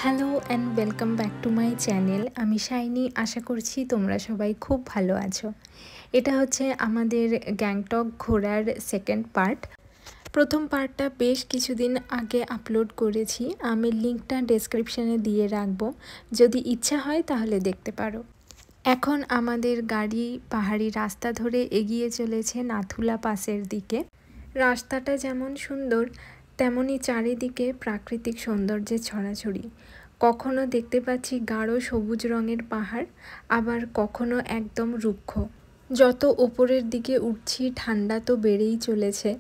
Hello and welcome back to my channel. আমি shiny. আশা করছি তোমরা সবাই খুব ভালো আছো। এটা হচ্ছে আমাদের গ্যাংটক ঘোরার সেকেন্ড পার্ট। প্রথম পার্টটা বেশ কিছুদিন আগে আপলোড করেছি, আমি লিঙ্কটা ডেসক্রিপশানে দিয়ে রাখবো, যদি ইচ্ছা হয় তাহলে দেখতে পারো। এখন আমাদের গাড়ি পাহাড়ি রাস্তা ধরে এগিয়ে চলেছে নাথুলা পাসের দিকে। রাস্তাটা যেমন সুন্দর তেমনই চারিদিকে প্রাকৃতিক সৌন্দর্যের ছড়াছড়ি। কখনো দেখতে পাচ্ছি গাঢ় সবুজ রঙের পাহাড়, আবার কখনো একদম রুক্ষ। যত ওপরের দিকে উঠছি ঠান্ডা তো বেড়েই চলেছে।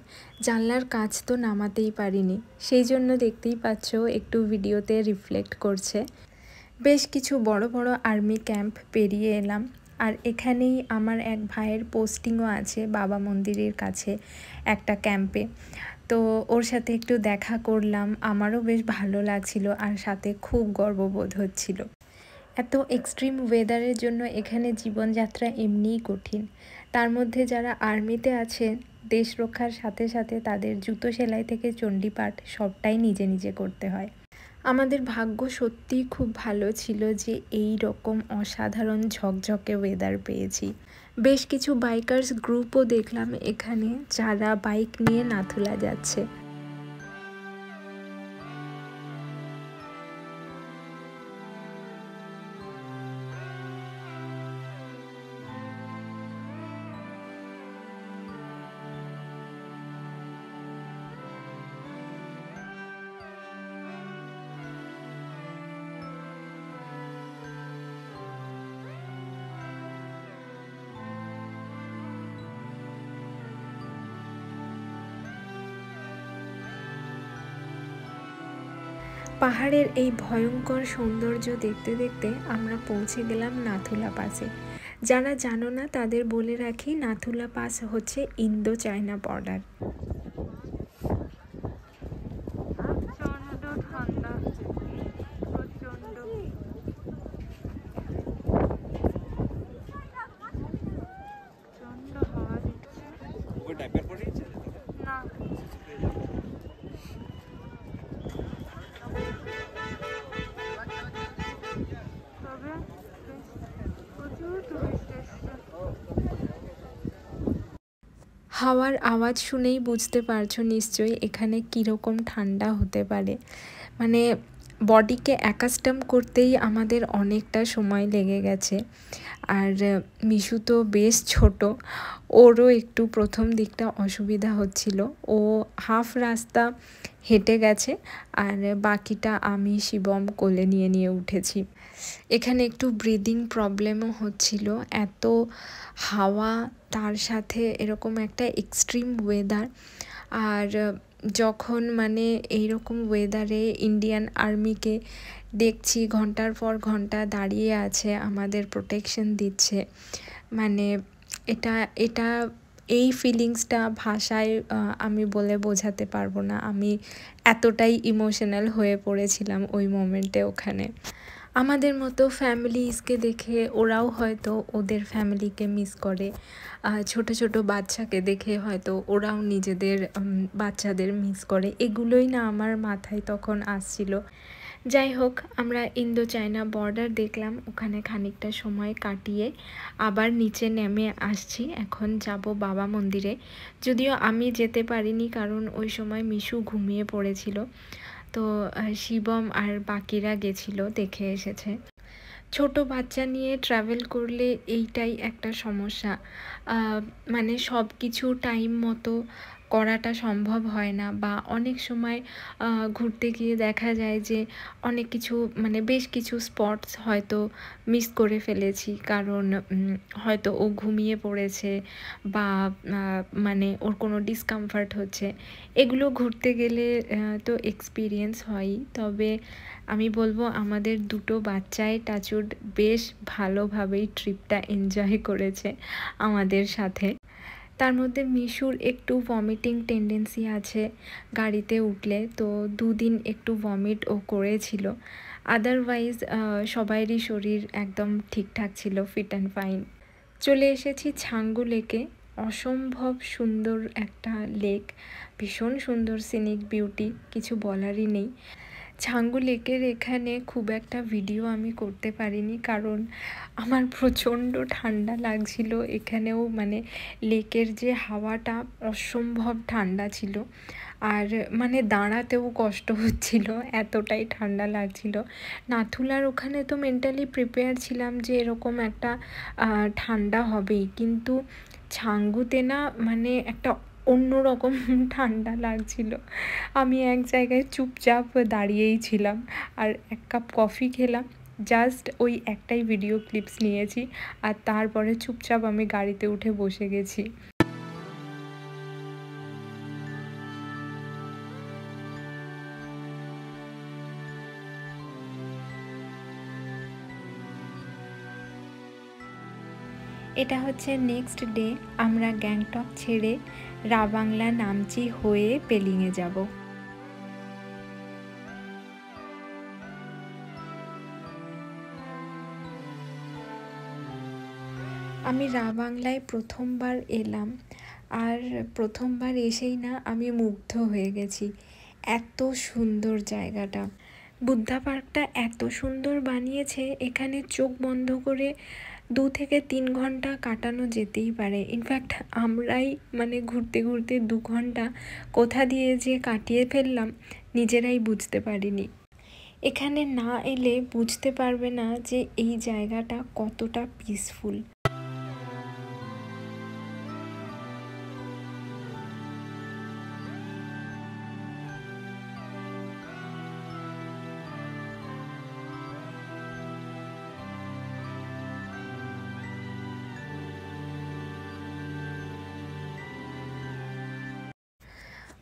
জানলার কাচ তো নামাতেই পারিনি, সেই জন্য দেখতেই পাচ্ছ একটু ভিডিওতে রিফ্লেক্ট করছে। বেশ কিছু বড় বড় আর্মি ক্যাম্প পেরিয়ে এলাম, আর এখানেই আমার এক ভাইয়ের পোস্টিংও আছে বাবা মন্দিরের কাছে একটা ক্যাম্পে। তো ওর সাথে একটু দেখা করলাম, আমারও বেশ ভালো লাগছিল আর সাথে খুব গর্ববোধ হচ্ছিল। এত এক্সট্রিম ওয়েদারের জন্য এখানে জীবনযাত্রা এমনিই কঠিন, তার মধ্যে যারা আর্মিতে আছে দেশ রক্ষার সাথে সাথে তাদের জুতো সেলাই থেকে চণ্ডীপাঠ সবটাই নিজে নিজে করতে হয়। আমাদের ভাগ্য সত্যিই খুব ভালো ছিল যে এই রকম অসাধারণ ঝকঝকে ওয়েদার পেয়েছি। বেশ কিছু বাইকার্স গ্রুপও দেখলাম এখানে, যারা বাইক নিয়ে নাথুলা যাচ্ছে। পাহাড়ের এই ভয়ঙ্কর সৌন্দর্য দেখতে দেখতে আমরা পৌঁছে গেলাম নাথুলা পাসে। যারা জানো না তাদের বলে রাখি, নাথুলা পাস হচ্ছে ইন্দো চায়না বর্ডার। হাওয়ার আওয়াজ শুনেই বুঝতে পারছো নিশ্চয়ই এখানে কীরকম ঠান্ডা হতে পারে। মানে বডিকে অ্যাকাস্টম করতেই আমাদের অনেকটা সময় লেগে গেছে। আর মিশু তো বেশ ছোট, ওরও একটু প্রথম দিকটা অসুবিধা হচ্ছিল। ও হাফ রাস্তা হেঁটে গেছে আর বাকিটা আমি শিবম কোলে নিয়ে নিয়ে উঠেছি। এখানে একটু ব্রিদিং প্রবলেমও হচ্ছিল, এত হাওয়া তার সাথে এরকম একটা এক্সট্রিম ওয়েদার। আর যখন মানে এইরকম ওয়েদারে ইন্ডিয়ান আর্মিকে দেখছি ঘন্টার পর ঘন্টা দাঁড়িয়ে আছে, আমাদের প্রোটেকশন দিচ্ছে, মানে এটা এটা এই ফিলিংসটা ভাষায় আমি বলে বোঝাতে পারবো না। আমি এতটাই ইমোশনাল হয়ে পড়েছিলাম ওই মোমেন্টে ওখানে। আমাদের মতো ফ্যামিলিজকে দেখে ওরাও হয়তো ওদের ফ্যামিলিকে মিস করে, ছোট ছোট বাচ্চাকে দেখে হয়তো ওরাও নিজেদের বাচ্চাদের মিস করে। এগুলোই না আমার মাথায় তখন আসছিল। যাই হোক, আমরা ইন্দো চায়না বর্ডার দেখলাম, ওখানে খানিকটা সময় কাটিয়ে আবার নিচে নেমে আসছি। এখন যাব বাবা মন্দিরে। যদিও আমি যেতে পারিনি, কারণ ওই সময় মিশু ঘুমিয়ে পড়েছিল। তো শিবম আর বাকিরা গেছিল, দেখে এসেছে। ছোট বাচ্চা নিয়ে ট্রাভেল করলে এইটাই একটা সমস্যা, মানে সব কিছু টাইম মতো করাটা সম্ভব হয় না, বা অনেক সময় ঘুরতে গিয়ে দেখা যায় যে অনেক কিছু মানে বেশ কিছু স্পটস হয়তো মিস করে ফেলেছি, কারণ হয়তো ও ঘুমিয়ে পড়েছে বা মানে ওর কোনো ডিসকমফর্ট হচ্ছে। এগুলো ঘুরতে গেলে তো এক্সপিরিয়েন্স হয়ই, তবে আমি বলবো আমাদের দুটো বাচ্চাই টাচউড বেশ ভালোভাবেই ট্রিপটা এনজয় করেছে আমাদের সাথে। তার মধ্যে মিশুর একটু ভমিটিং টেন্ডেন্সি আছে গাড়িতে উঠলে, তো দুদিন একটু ভমিট ও করেছিল। আদারওয়াইজ সবাইরই শরীর একদম ঠিকঠাক ছিল, ফিট অ্যান্ড ফাইন। চলে এসেছি ছাঙ্গু লেকে। অসম্ভব সুন্দর একটা লেক, ভীষণ সুন্দর সিনিক বিউটি, কিছু বলারই নেই। ছাঙ্গু লেকের এখানে খুব একটা ভিডিও আমি করতে পারিনি, কারণ আমার প্রচণ্ড ঠান্ডা লাগছিল। এখানেও মানে লেকের যে হাওয়াটা অসম্ভব ঠান্ডা ছিল, আর মানে দাঁড়াতেও কষ্ট হচ্ছিল, এতটাই ঠান্ডা লাগছিল। নাথুলার ওখানে তো মেন্টালি প্রিপেয়ার ছিলাম যে এরকম একটা ঠান্ডা হবেই, কিন্তু ছাঙ্গুতে না মানে একটা অন্যরকম ঠান্ডা লাগছিল। আমি এক জায়গায় চুপচাপ দাঁড়িয়েই ছিলাম আর এক কাপ কফি খেলাম। জাস্ট ওই একটাই ভিডিও ক্লিপস নিয়েছি, আর তারপরে চুপচাপ আমি গাড়িতে উঠে বসে গেছি। এটা হচ্ছে নেক্সট ডে। আমরা গ্যাংটক ছেড়ে রাবাংলা নামচি হয়ে পেলিংয়ে যাব। আমি রাবাংলায় প্রথমবার এলাম, আর প্রথমবার এসেই না আমি মুগ্ধ হয়ে গেছি। এত সুন্দর জায়গাটা, বুদ্ধা পার্কটা এত সুন্দর বানিয়েছে, এখানে চোখ বন্ধ করে 2 থেকে 3 ঘন্টা কাটানো যেতেই পারে। ইনফ্যাক্ট আমরাই মানে ঘুরতে ঘুরতে 2 ঘন্টা কোথা দিয়ে যে কাটিয়ে ফেললাম নিজেরাই বুঝতে পারিনি। এখানে না এলে বুঝতে পারবে না যে এই জায়গাটা কতটা পিসফুল।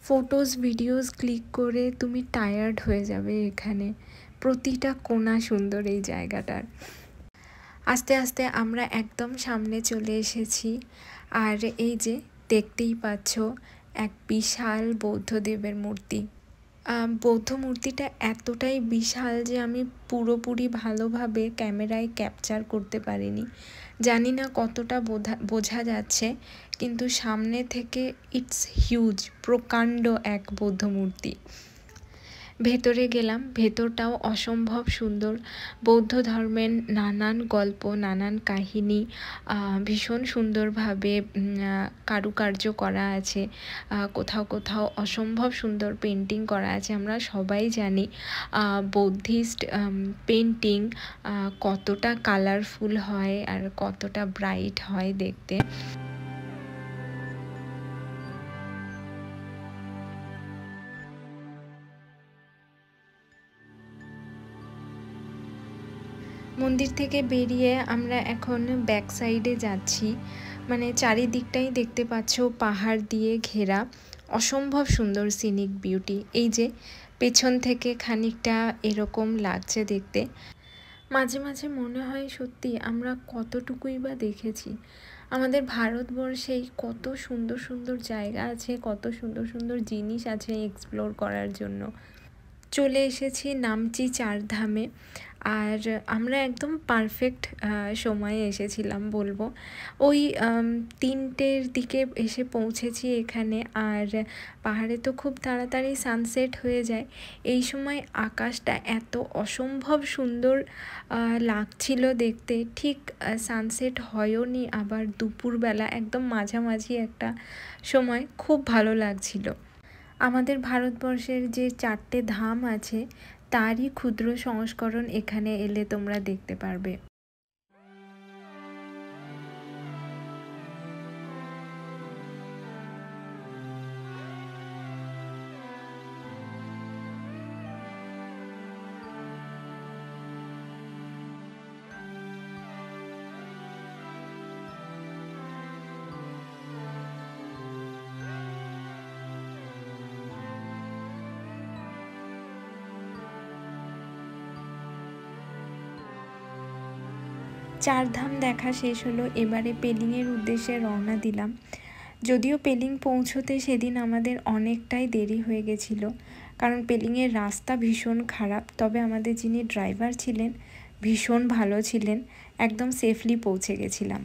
ফটোজ ভিডিওস ক্লিক করে তুমি টায়ার্ড হয়ে যাবে। এখানে প্রতিটা কোণা সুন্দর এই জায়গাটার। আস্তে আস্তে আমরা একদম সামনে চলে এসেছি, আর এই যে দেখতেই পাচ্ছ এক বিশাল বৌদ্ধদেবের মূর্তি। বৌদ্ধ মূর্তিটা এতটাই বিশাল যে আমি পুরোপুরি ভালোভাবে ক্যামেরায় ক্যাপচার করতে পারিনি। জানি না কতটা বোঝা যাচ্ছে, কিন্তু সামনে থেকে ইটস হিউজ, প্রকাণ্ড এক বৌদ্ধ মূর্তি। ভেতরে গেলাম, ভেতরটাও অসম্ভব সুন্দর। বৌদ্ধ ধর্মের নানান গল্প, নানান কাহিনী ভীষণ সুন্দরভাবে কারুকার্য করা আছে। কোথাও কোথাও অসম্ভব সুন্দর পেন্টিং করা আছে। আমরা সবাই জানি বৌদ্ধিস্ট পেন্টিং কতটা কালারফুল হয় আর কতটা ব্রাইট হয় দেখতে। মন্দির থেকে বেরিয়ে আমরা এখন ব্যাক সাইডে যাচ্ছি। মানে চারিদিকটাই দেখতে পাচ্ছ পাহাড় দিয়ে ঘেরা, অসম্ভব সুন্দর সিনিক বিউটি। এই যে পেছন থেকে খানিকটা এরকম লাগছে দেখতে। মাঝে মাঝে মনে হয় সত্যি আমরা কতটুকুই বা দেখেছি। আমাদের ভারতবর্ষেই কত সুন্দর সুন্দর জায়গা আছে, কত সুন্দর সুন্দর জিনিস আছে এক্সপ্লোর করার জন্য। চলে এসেছি নামচি চারধামে, আর আমরা একদম পারফেক্ট সময়ে এসেছিলাম বলবো। ওই 3টের দিকে এসে পৌঁছেছি এখানে, আর পাহাড়ে তো খুব তাড়াতাড়ি সানসেট হয়ে যায়। এই সময় আকাশটা এত অসম্ভব সুন্দর লাগছিল দেখতে। ঠিক সানসেট হয়ও নি, আবার দুপুরবেলা একদম মাঝামাঝি একটা সময়, খুব ভালো লাগছিল। আমাদের ভারতবর্ষের যে 4টে ধাম আছে তারই ক্ষুদ্র সংস্করণ এখানে এলে তোমরা দেখতে পারবে। চারধাম দেখা শেষ হলো, এবারে পেলিংয়ের উদ্দেশ্যে রওনা দিলাম। যদিও পেলিং পৌঁছতে সেদিন আমাদের অনেকটাই দেরি হয়ে গেছিলো, কারণ পেলিংয়ের রাস্তা ভীষণ খারাপ। তবে আমাদের যিনি ড্রাইভার ছিলেন ভীষণ ভালো ছিলেন, একদম সেফলি পৌঁছে গেছিলাম।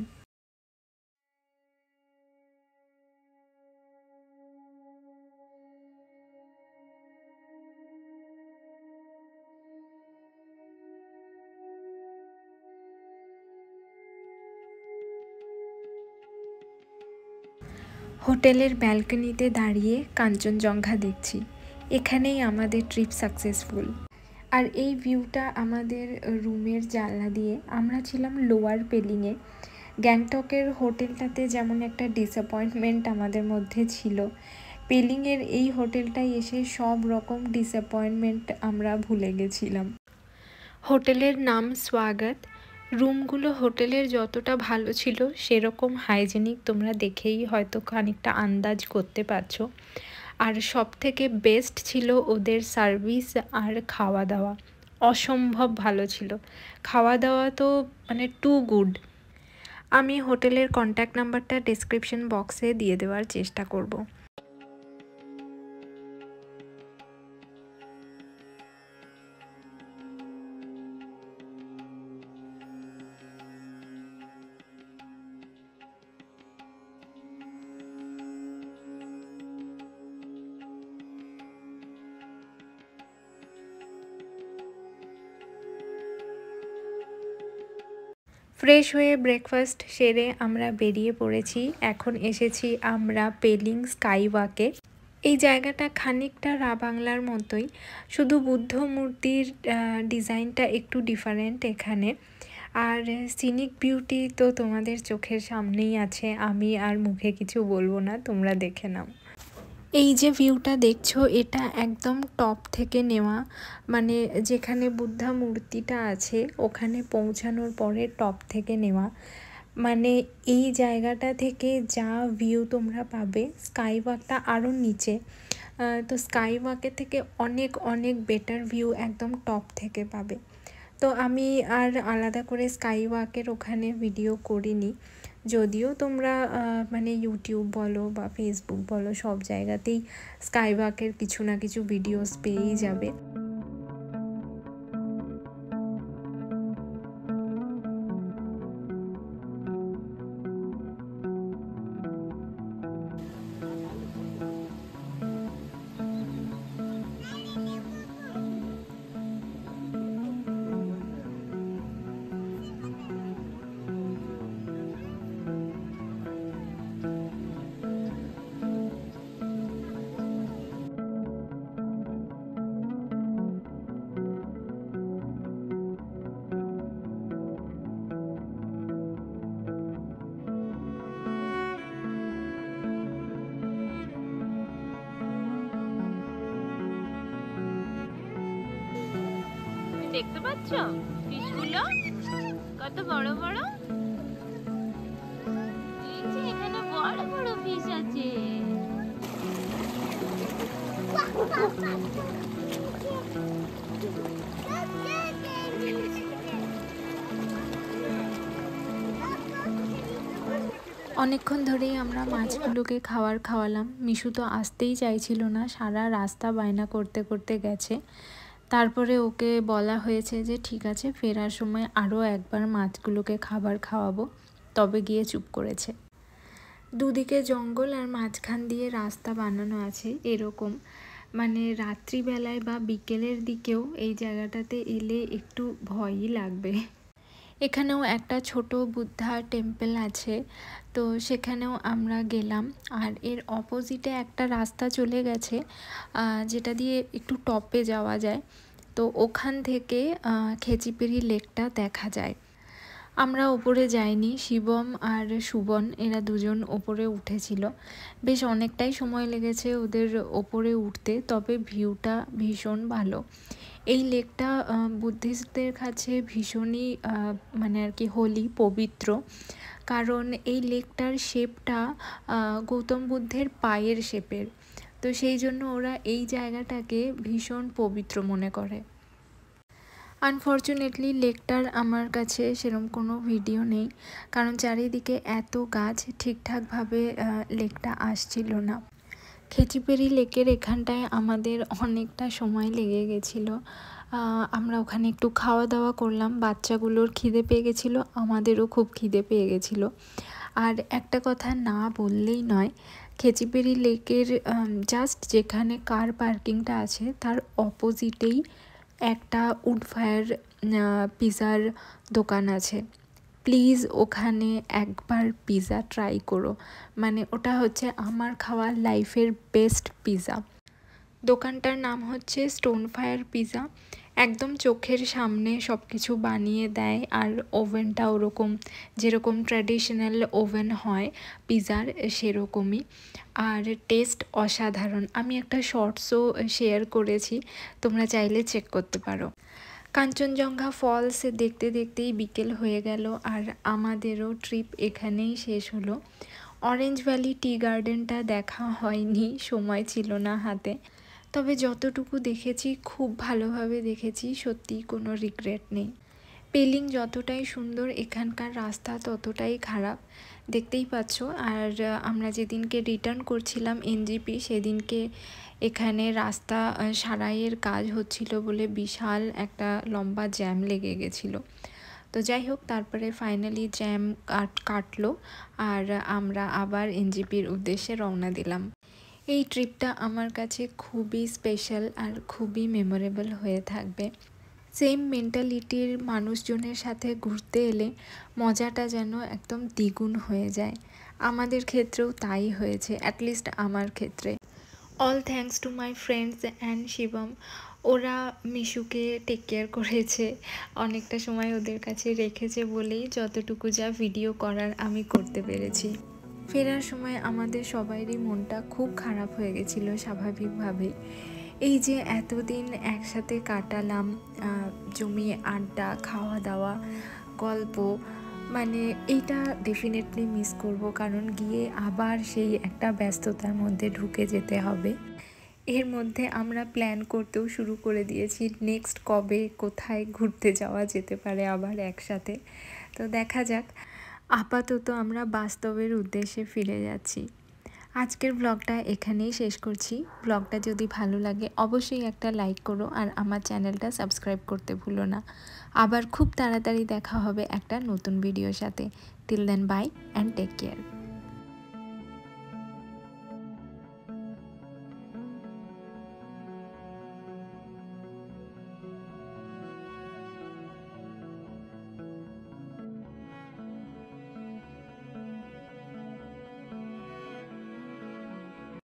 হোটেলের ব্যালকনিতে দাঁড়িয়ে কাঞ্চনজঙ্ঘা দেখছি। এখানেই আমাদের ট্রিপ সাকসেসফুল। আর এই ভিউটা আমাদের রুমের জানলা দিয়ে। আমরা ছিলাম লোয়ার পেলিংয়ে। গ্যাংটকের হোটেলটাতে যেমন একটা ডিসঅ্যাপয়েন্টমেন্ট আমাদের মধ্যে ছিল, পেলিংয়ের এই হোটেলটায় এসে সব রকম ডিসঅ্যাপয়েন্টমেন্ট আমরা ভুলে গেছিলাম। হোটেলের নাম স্বাগত। রুমগুলো হোটেলের যতটা ভালো ছিল সেরকম হাইজেনিক তোমরা দেখেই হয়তো খানিকটা আন্দাজ করতে পারছো। আর সব থেকে বেস্ট ছিল ওদের সার্ভিস আর খাওয়া দাওয়া। অসম্ভব ভালো ছিল খাওয়া দাওয়া, তো মানে টু গুড। আমি হোটেলের কন্ট্যাক্ট নাম্বারটা ডেসক্রিপশন বক্সে দিয়ে দেওয়ার চেষ্টা করব। ফ্রেশ হয়ে ব্রেকফাস্ট সেরে আমরা বেরিয়ে পড়েছি। এখন এসেছি আমরা পেলিং স্কাই ওয়াকে। এই জায়গাটা খানিকটা বাংলার মতোই, শুধু বুদ্ধ মূর্তির ডিজাইনটা একটু ডিফারেন্ট এখানে। আর সিনিক বিউটি তো তোমাদের চোখের সামনেই আছে, আমি আর মুখে কিছু বলবো না, তোমরা দেখে নাও। এই যে ভিউটা দেখছো এটা একদম টপ থেকে নেওয়া, মানে যেখানে বুদ্ধা মূর্তিটা আছে ওখানে পৌঁছানোর পরে টপ থেকে নেওয়া। মানে এই জায়গাটা থেকে যা ভিউ তোমরা পাবে, স্কাই ওয়াকটা আরও নিচে, তো স্কাই ওয়াকের থেকে অনেক অনেক বেটার ভিউ একদম টপ থেকে পাবে। তো আমি আর আলাদা করে স্কাই ওয়াকের ওখানে ভিডিও করিনি, যদিও তোমরা মানে ইউটিউব বলো বা ফেসবুক বলো সব জায়গাতেই স্কাই ওয়াকের কিছু না কিছু ভিডিওস পেয়েই যাবে। দেখতে পাচ্ছ ফিশগুলো কত বড় বড়? এই যে এখানে বড় বড় ফিশ আছে। অনেকক্ষণ ধরেই আমরা মাছগুলোকে খাওয়ালাম। মিশু তো আসতেই চাইছিল না, সারা রাস্তা বায়না করতে করতে গেছে। তারপরে ওকে বলা হয়েছে যে ঠিক আছে, ফেরার সময় আরও একবার মাছগুলোকে খাবার খাওয়াবো, তবে গিয়ে চুপ করেছে। দুদিকে জঙ্গল আর মাঝখান দিয়ে রাস্তা বানানো আছে এরকম, মানে রাত্রিবেলায় বা বিকেলের দিকেও এই জায়গাটাতে এলে একটু ভয়ই লাগবে। এখানেও একটা ছোট বুদ্ধা টেম্পল আছে, তো সেখানেও আমরা গেলাম। আর এর অপোজিটে একটা রাস্তা চলে গেছে যেটা দিয়ে একটু টপে যাওয়া যায়, তো ওখান থেকে খেচিপেরি লেকটা দেখা যায়। আমরা ওপরে যাইনি, শিবম আর সুবন এরা দুজন ওপরে উঠেছিল। বেশ অনেকটাই সময় লেগেছে ওদের ওপরে উঠতে, তবে ভিউটা ভীষণ ভালো। এই লেকটা বুদ্ধিস্টদের কাছে ভীষণই মানে আর কি হোলি, পবিত্র, কারণ এই লেকটার শেপটা গৌতম বুদ্ধের পায়ের শেপের, তো সেই জন্য ওরা এই জায়গাটাকে ভীষণ পবিত্র মনে করে। আনফর্চুনেটলি লেকটার আমার কাছে সেরকম কোনো ভিডিও নেই, কারণ চারিদিকে এত গাছ, ঠিকঠাকভাবে লেকটা আসছিল না। খেচিপেরি লেকের এখানটায় আমাদের অনেকটা সময় লেগে গেছিলো। আমরা ওখানে একটু খাওয়া দাওয়া করলাম, বাচ্চাগুলোর খিদে পেয়ে গেছিলো, আমাদেরও খুব খিদে পেয়ে গেছিলো। আর একটা কথা না বললেই নয়, খেচিপেরি লেকের জাস্ট যেখানে কার পার্কিংটা আছে তার অপোজিটেই একটা উড ফায়ার পিজার দোকান আছে। প্লিজ ওখানে একবার পিৎজা ট্রাই করো, মানে ওটা হচ্ছে আমার খাওয়া লাইফের বেস্ট পিৎজা। দোকানটার নাম হচ্ছে স্টোন ফায়ার পিৎজা। একদম চোখের সামনে সব কিছু বানিয়ে দেয়, আর ওভেনটা ওরকম যেরকম ট্র্যাডিশনাল ওভেন হয় পিৎজার সেরকমই, আর টেস্ট অসাধারণ। আমি একটা শর্টসও শেয়ার করেছি, তোমরা চাইলে চেক করতে পারো। কাঞ্চনজঙ্ঘা ফলস দেখতে দেখতেই বিকেল হয়ে গেল, আর আমাদেরও ট্রিপ এখানেই শেষ হলো। অরেঞ্জ ভ্যালি টি গার্ডেনটা দেখা হয়নি, সময় ছিল না হাতে, তবে যতটুকু দেখেছি খুব ভালোভাবে দেখেছি, সত্যিই কোনো রিগ্রেট নেই। পেলিং যতটাই সুন্দর, এখানকার রাস্তা ততটাই খারাপ, দেখতেই পাচ্ছ। আর আমরা যেদিনকে রিটার্ন করছিলাম এনজিপি, সেদিনকে এখানে রাস্তা সারাইয়ের কাজ হচ্ছিল বলে বিশাল একটা লম্বা জ্যাম লেগে গেছিলো। তো যাই হোক, তারপরে ফাইনালি জ্যাম কাটলো, আর আমরা আবার এনজিপির উদ্দেশ্যে রওনা দিলাম। এই ট্রিপটা আমার কাছে খুবই স্পেশাল আর খুবই মেমোরেবল হয়ে থাকবে। সেম মেন্টালিটির মানুষজনের সাথে ঘুরতে এলে মজাটা যেন একদম দ্বিগুণ হয়ে যায়। আমাদের ক্ষেত্রেও তাই হয়েছে, অ্যাটলিস্ট আমার ক্ষেত্রে। All thanks to my friends and Shivam. ওরা মিশুকে টেক কেয়ার করেছে, অনেকটা সময় ওদের কাছে রেখেছে বলেই যতটুকু যা ভিডিও করার আমি করতে পেরেছি। ফেরার সময় আমাদের সবারই মনটা খুব খারাপ হয়ে গেছিলো স্বাভাবিকভাবেই। এই যে এতদিন একসাথে কাটালাম, জমিয়ে আড্ডা, খাওয়া দাওয়া, গল্প, মানে এইটা ডেফিনেটলি মিস করব, কারণ গিয়ে আবার সেই একটা ব্যস্ততার মধ্যে ঢুকে যেতে হবে। এর মধ্যে আমরা প্ল্যান করতেও শুরু করে দিয়েছি নেক্সট কবে কোথায় ঘুরতে যাওয়া যেতে পারে আবার একসাথে। তো দেখা যাক, আপাতত আমরা বাস্তবের উদ্দেশ্যে ফিরে যাচ্ছি। আজকের ব্লগটা এখানেই শেষ করছি। ব্লগটা যদি ভালো লাগে অবশ্যই একটা লাইক করো, আর আমার চ্যানেলটা সাবস্ক্রাইব করতে ভুলো না। আবার খুব তাড়াতাড়ি দেখা হবে একটা নতুন ভিডিওর সাথে। Till then bye and take care.